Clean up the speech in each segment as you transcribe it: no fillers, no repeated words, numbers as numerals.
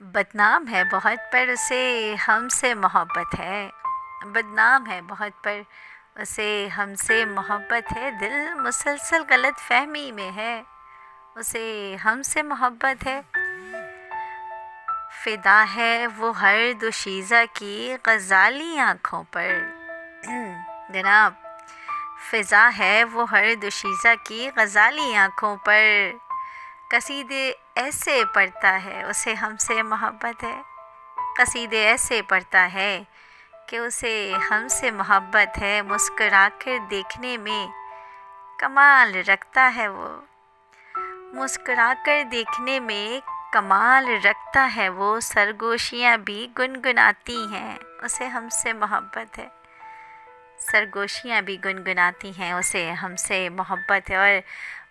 بدنام ہے بہت پر اسے ہم سے محبت ہے، بدنام ہے بہت پر اسے ہم سے محبت ہے، دل مسلسل غلط فہمی میں ہے، اسے ہم سے محبت ہے، فدا ہے وہ ہر دوشیزہ کی غزالی آنکھوں پر جناب، فضا ہے وہ ہر دوشیزہ کی غزالی آنکھوں پر، قصیدے ایسے پڑھتا ہے اسے ہم سے محبت ہے، قصیدے ایسے پڑھتا ہے کہ اسے ہم سے محبت ہے، مسکرا کر دیکھنے میں کمال رکھتا ہے وہ، مسکرا کر دیکھنے میں کمال رکھتا ہے وہ، سرگوشیاں بھی گنگناتی ہیں اسے ہم سے محبت ہے، سرگوشیاں بھی گنگناتی ہیں اسے ہم سے محبت ہے، اور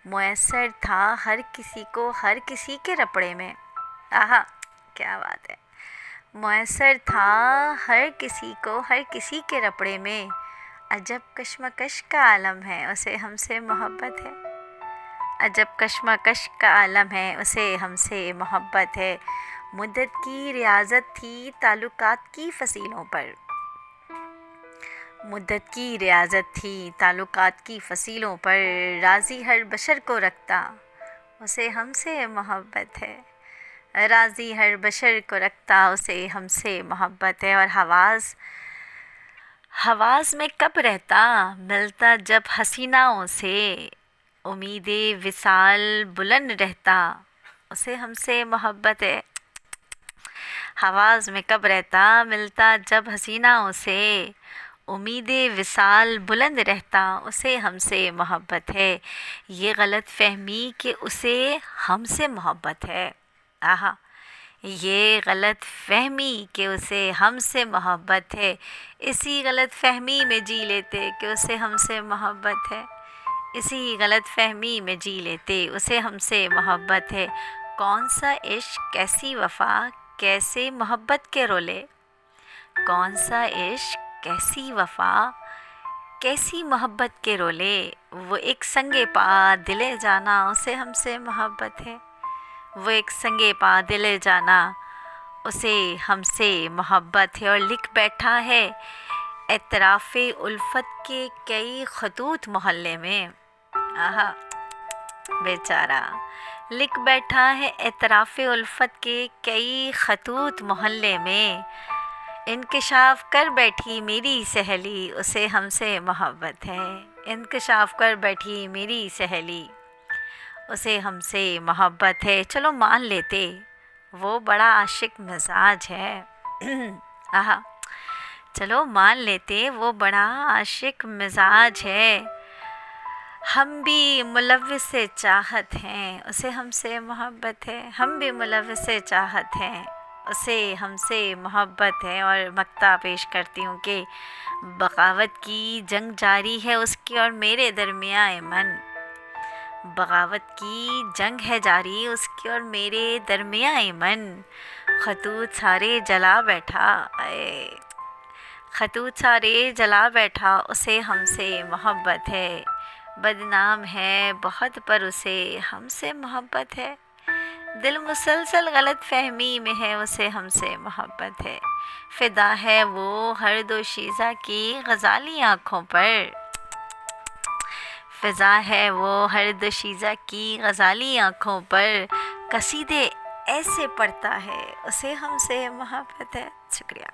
میسر تھا ہر کسی کو ہر کسی کے رپڑے میں، آہا کیا بات ہے، میسر تھا ہر کسی کو ہر کسی کے رپڑے میں، عجب کشمکش کا عالم ہے اسے ہم سے محبت ہے، عجب کشمکش کا عالم ہے اسے ہم سے محبت ہے، مدت کی ریاضت تھی تعلقات کی فصیلوں پر، مدت کی ریاضت تھی تعلقات کی فصیلوں پر، راضی ہر بشر کو رکھتا اسے ہم سے محبت ہے، راضی ہر بشر کو رکھتا اسے ہم سے محبت ہے، اور حواس میں کب رہتا ملتا جب حسیناؤں سے، امید وصال بلند رہتا اسے ہم سے محبت ہے، حواس میں کب رہتا ملتا جب حسیناؤں سے، امید وصال بلند رہتا اسے ہم سے محبت ہے، یہ غلط فہمی کہ اسے ہم سے محبت ہے، آہا یہ غلط فہمی کہ اسے ہم سے محبت ہے، اسی غلط فہمی میں جی لیتے کہ اسے ہم سے محبت ہے، اسی غلط فہمی میں جی لیتے اسے ہم سے محبت ہے، کون سا عشق کیسی وفا کیسے محبت کے رولے، کون سا عشق کیسی وفا کیسی محبت کے رولے، وہ ایک سنگے پا دلے جانا اسے ہم سے محبت ہے، وہ ایک سنگے پا دلے جانا اسے ہم سے محبت ہے، اور لکھ بیٹھا ہے اعتراف الفت کے کئی خطوط محلے میں، آہا بیچارہ لکھ بیٹھا ہے اعتراف الفت کے کئی خطوط محلے میں، انکشاف کر بیٹھی میری سہیلی اسے ہم سے محبت ہے، انکشاف کر بیٹھی میری سہیلی اسے ہم سے محبت ہے، چلو مان لیتے وہ بڑا عاشق مزاج ہے آہا چلو مان لیتے وہ بڑا عاشق مزاج ہے، ہم بھی ملوث چاہت ہیں اسے ہم سے محبت ہے، ہم بھی ملوث چاہت ہیں اسے ہم سے محبت ہے، اور مقطع پیش کرتی ہوں کہ بغاوت کی جنگ جاری ہے اس کی اور میرے درمیان من، بغاوت کی جنگ ہے جاری اس کی اور میرے درمیان من، خطوط سارے جلا بیٹھا خطوط سارے جلا بیٹھا اسے ہم سے محبت ہے، بدنام ہے بہت پر اسے ہم سے محبت ہے، دل مسلسل غلط فہمی میں ہے اسے ہم سے محبت ہے، فدا ہے وہ ہر دوشیزہ کی غزالی آنکھوں پر، فضا ہے وہ ہر دوشیزہ کی غزالی آنکھوں پر، قصیدے ایسے پڑھتا ہے اسے ہم سے محبت ہے، شکریہ۔